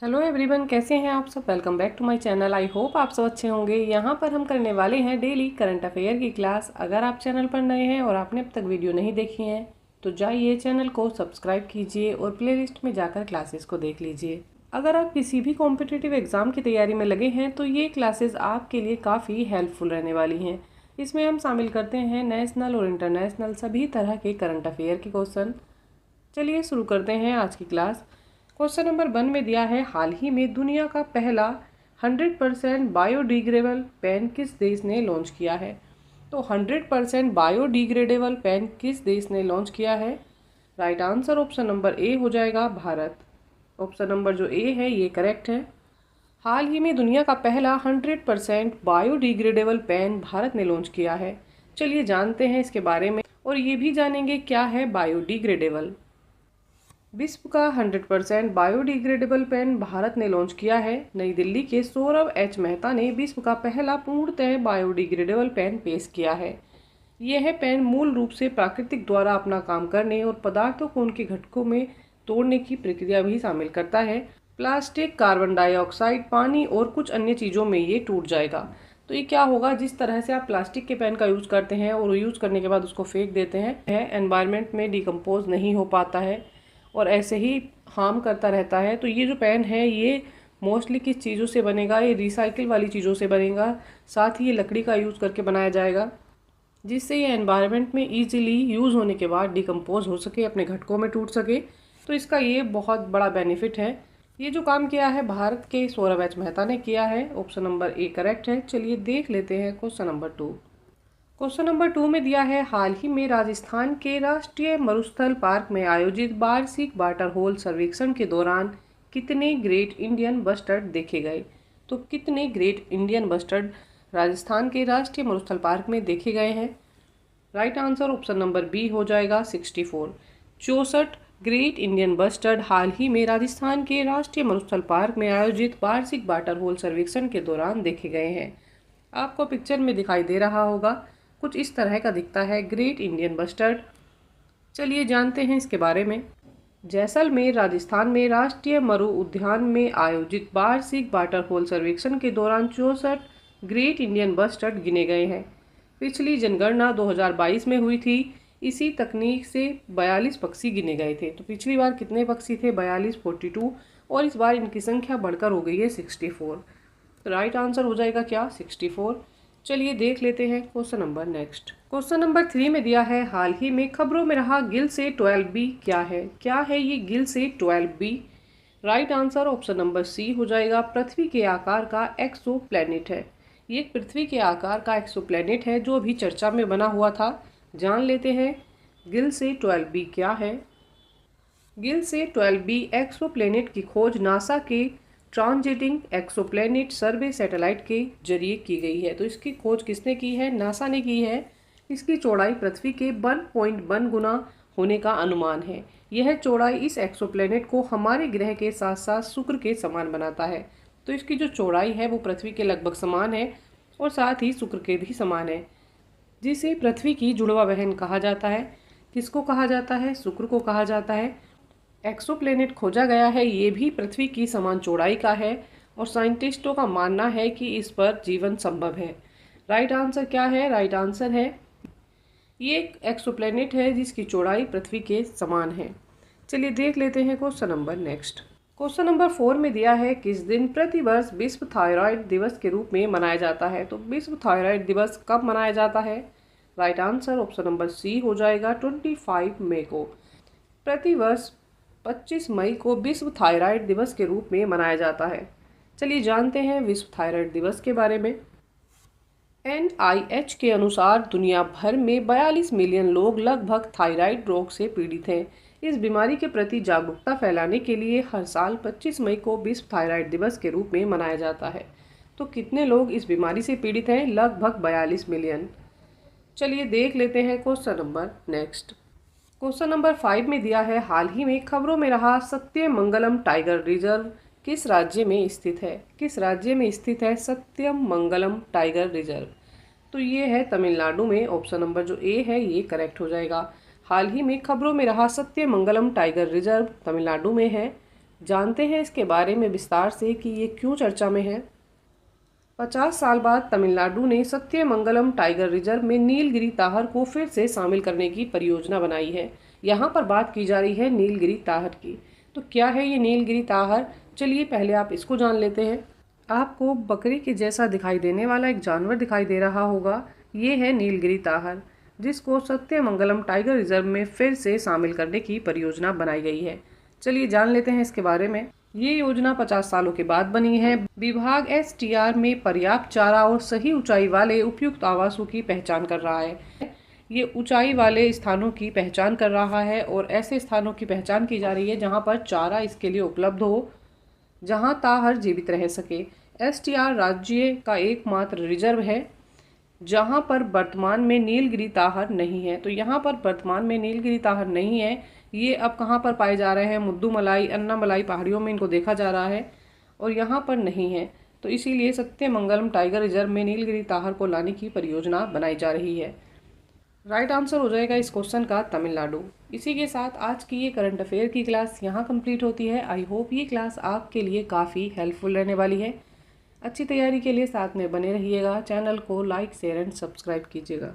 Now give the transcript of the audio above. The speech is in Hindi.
हेलो एवरीवन, कैसे हैं आप सब। Welcome back to my channel. I hope आप सब अच्छे होंगे। यहाँ पर हम करने वाले हैं डेली करंट अफेयर की क्लास। अगर आप चैनल पर नए हैं और आपने अब तक वीडियो नहीं देखी है तो जाइए चैनल को सब्सक्राइब कीजिए और प्लेलिस्ट में जाकर क्लासेस को देख लीजिए। अगर आप किसी भी कॉम्पिटिटिव एग्ज़ाम की तैयारी में लगे हैं तो ये क्लासेस आपके लिए काफ़ी हेल्पफुल रहने वाली हैं। इसमें हम शामिल करते हैं नेशनल और इंटरनेशनल सभी तरह के करंट अफेयर के क्वेश्चन। चलिए शुरू करते हैं आज की क्लास। क्वेश्चन नंबर 1 में दिया है, हाल ही में दुनिया का पहला 100% बायोडिग्रेडेबल पेन किस देश ने लॉन्च किया है। तो 100% बायोडिग्रेडेबल पेन किस देश ने लॉन्च किया है। Right answer option number A हो जाएगा, भारत। ऑप्शन नंबर जो ए है ये करेक्ट है। हाल ही में दुनिया का पहला 100% बायोडिग्रेडेबल पेन भारत ने लॉन्च किया है। चलिए जानते हैं इसके बारे में और ये भी जानेंगे क्या है बायोडिग्रेडेबल। विश्व का 100% बायोडिग्रेडेबल पेन भारत ने लॉन्च किया है। नई दिल्ली के सौरभ एच मेहता ने विश्व का पहला पूर्णतः बायोडिग्रेडेबल पेन पेश किया है। यह पेन मूल रूप से प्राकृतिक द्वारा अपना काम करने और पदार्थों को उनके घटकों में तोड़ने की प्रक्रिया भी शामिल करता है। प्लास्टिक, कार्बन डाइऑक्साइड, पानी और कुछ अन्य चीज़ों में ये टूट जाएगा। तो ये क्या होगा, जिस तरह से आप प्लास्टिक के पेन का यूज़ करते हैं और यूज़ करने के बाद उसको फेंक देते हैं, एनवायरनमेंट में डिकम्पोज नहीं हो पाता है और ऐसे ही हार्म करता रहता है। तो ये जो पेन है ये मोस्टली किस चीज़ों से बनेगा, ये रिसाइकिल वाली चीज़ों से बनेगा। साथ ही ये लकड़ी का यूज़ करके बनाया जाएगा जिससे ये एनवायरनमेंट में ईजिली यूज़ होने के बाद डिकम्पोज हो सके, अपने घटकों में टूट सके। तो इसका ये बहुत बड़ा बेनिफिट है। ये जो काम किया है भारत के सौरभ एच मेहता ने किया है। ऑप्शन नंबर ए करेक्ट है। चलिए देख लेते हैं क्वेश्चन नंबर 2। क्वेश्चन नंबर 2 में दिया है, हाल ही में राजस्थान के राष्ट्रीय मरुस्थल पार्क में आयोजित वार्षिक वाटर होल सर्वेक्षण के दौरान कितने ग्रेट इंडियन बस्टर्ड देखे गए। तो कितने ग्रेट इंडियन बस्टर्ड राजस्थान के राष्ट्रीय मरुस्थल पार्क में देखे गए हैं। Right answer option number B हो जाएगा, 64। 64 ग्रेट इंडियन बस्टर्ड हाल ही में राजस्थान के राष्ट्रीय मरुस्थल पार्क में आयोजित वार्षिक वाटर होल सर्वेक्षण के दौरान देखे गए हैं। आपको पिक्चर में दिखाई दे रहा होगा, कुछ इस तरह का दिखता है ग्रेट इंडियन बस्टर्ड। चलिए जानते हैं इसके बारे में। जैसलमेर राजस्थान में राष्ट्रीय मरु उद्यान में आयोजित वार्षिक वाटर होल सर्वेक्षण के दौरान 64 ग्रेट इंडियन बस्टर्ड गिने गए हैं। पिछली जनगणना 2022 में हुई थी। इसी तकनीक से 42 पक्षी गिने गए थे। तो पिछली बार कितने पक्षी थे, 42, 42, और इस बार इनकी संख्या बढ़कर हो गई है 64। तो राइट आंसर हो जाएगा क्या, 64। चलिए देख लेते हैं question number next. Question number 3 में दिया है, हाल ही में खबरों में रहा गिल से 12B क्या है। क्या है ये गिल से 12B। Right answer option number C हो जाएगा, पृथ्वी के आकार का एक्सो प्लैनेट है। ये पृथ्वी के आकार का एक्सो प्लैनेट है जो अभी चर्चा में बना हुआ था। जान लेते हैं गिल से 12B क्या है। गिल से 12B एक्सो प्लैनेट की खोज नासा के ट्रांजिटिंग एक्सोप्लैनेट सर्वे सैटेलाइट के जरिए की गई है। तो इसकी खोज किसने की है, नासा ने की है। इसकी चौड़ाई पृथ्वी के 1.1 गुना होने का अनुमान है। यह चौड़ाई इस एक्सोप्लैनेट को हमारे ग्रह के साथ साथ शुक्र के समान बनाता है। तो इसकी जो चौड़ाई है वो पृथ्वी के लगभग समान है और साथ ही शुक्र के भी समान है, जिसे पृथ्वी की जुड़वा बहन कहा जाता है। किसको कहा जाता है, शुक्र को कहा जाता है। एक्सोप्लैनेट खोजा गया है, ये भी पृथ्वी की समान चौड़ाई का है और साइंटिस्टों का मानना है कि इस पर जीवन संभव है। राइट आंसर क्या है, राइट आंसर है ये एक एक्सोप्लैनेट है जिसकी चौड़ाई पृथ्वी के समान है। चलिए देख लेते हैं question number next. Question number 4 में दिया है, किस दिन प्रतिवर्ष विश्व थायराइड दिवस के रूप में मनाया जाता है। तो विश्व थायराइड दिवस कब मनाया जाता है। Right answer option number C हो जाएगा, 25 मई को। प्रतिवर्ष 25 मई को विश्व थायराइड दिवस के रूप में मनाया जाता है। चलिए जानते हैं विश्व थायराइड दिवस के बारे में। NIH के अनुसार दुनिया भर में 42 मिलियन लोग लगभग थायराइड रोग से पीड़ित हैं। इस बीमारी के प्रति जागरूकता फैलाने के लिए हर साल 25 मई को विश्व थायराइड दिवस के रूप में मनाया जाता है। तो कितने लोग इस बीमारी से पीड़ित हैं, लगभग 42 मिलियन। चलिए देख लेते हैं question number next. Question number 5 में दिया है, हाल ही में खबरों में रहा सत्यमंगलम टाइगर रिजर्व किस राज्य में स्थित है। किस राज्य में स्थित है सत्यमंगलम टाइगर रिजर्व। तो ये है तमिलनाडु में। ऑप्शन नंबर जो ए है ये करेक्ट हो जाएगा। हाल ही में खबरों में रहा सत्यमंगलम टाइगर रिजर्व तमिलनाडु में है। जानते हैं इसके बारे में विस्तार से कि ये क्यों चर्चा में है। 50 साल बाद तमिलनाडु ने सत्यमंगलम टाइगर रिजर्व में नीलगिरी ताहर को फिर से शामिल करने की परियोजना बनाई है। यहाँ पर बात की जा रही है नीलगिरी ताहर की। तो क्या है ये नीलगिरी ताहर, चलिए पहले आप इसको जान लेते हैं। आपको बकरी के जैसा दिखाई देने वाला एक जानवर दिखाई दे रहा होगा, ये है नीलगिरी ताहर, जिसको सत्यमंगलम टाइगर रिजर्व में फिर से शामिल करने की परियोजना बनाई गई है। चलिए जान लेते हैं इसके बारे में। ये योजना 50 सालों के बाद बनी है। विभाग STR में पर्याप्त चारा और सही ऊंचाई वाले उपयुक्त आवासों की पहचान कर रहा है। ये ऊंचाई वाले स्थानों की पहचान कर रहा है और ऐसे स्थानों की पहचान की जा रही है जहां पर चारा इसके लिए उपलब्ध हो, जहां ताहर जीवित रह सके। STR राज्य का एकमात्र रिजर्व है जहां पर वर्तमान में नीलगिरी ताहर नहीं है। तो यहाँ पर वर्तमान में नीलगिरी ताहर नहीं है। ये अब कहाँ पर पाए जा रहे हैं, मुद्दुमलाई, अन्नामलाई पहाड़ियों में इनको देखा जा रहा है और यहाँ पर नहीं है। तो इसीलिए सत्यमंगलम टाइगर रिजर्व में नीलगिरी ताहर को लाने की परियोजना बनाई जा रही है। राइट आंसर हो जाएगा इस क्वेश्चन का तमिलनाडु। इसी के साथ आज की ये करंट अफेयर की क्लास यहाँ कंप्लीट होती है। आई होप ये क्लास आपके लिए काफ़ी हेल्पफुल रहने वाली है। अच्छी तैयारी के लिए साथ में बने रहिएगा। चैनल को लाइक, शेयर एंड सब्सक्राइब कीजिएगा।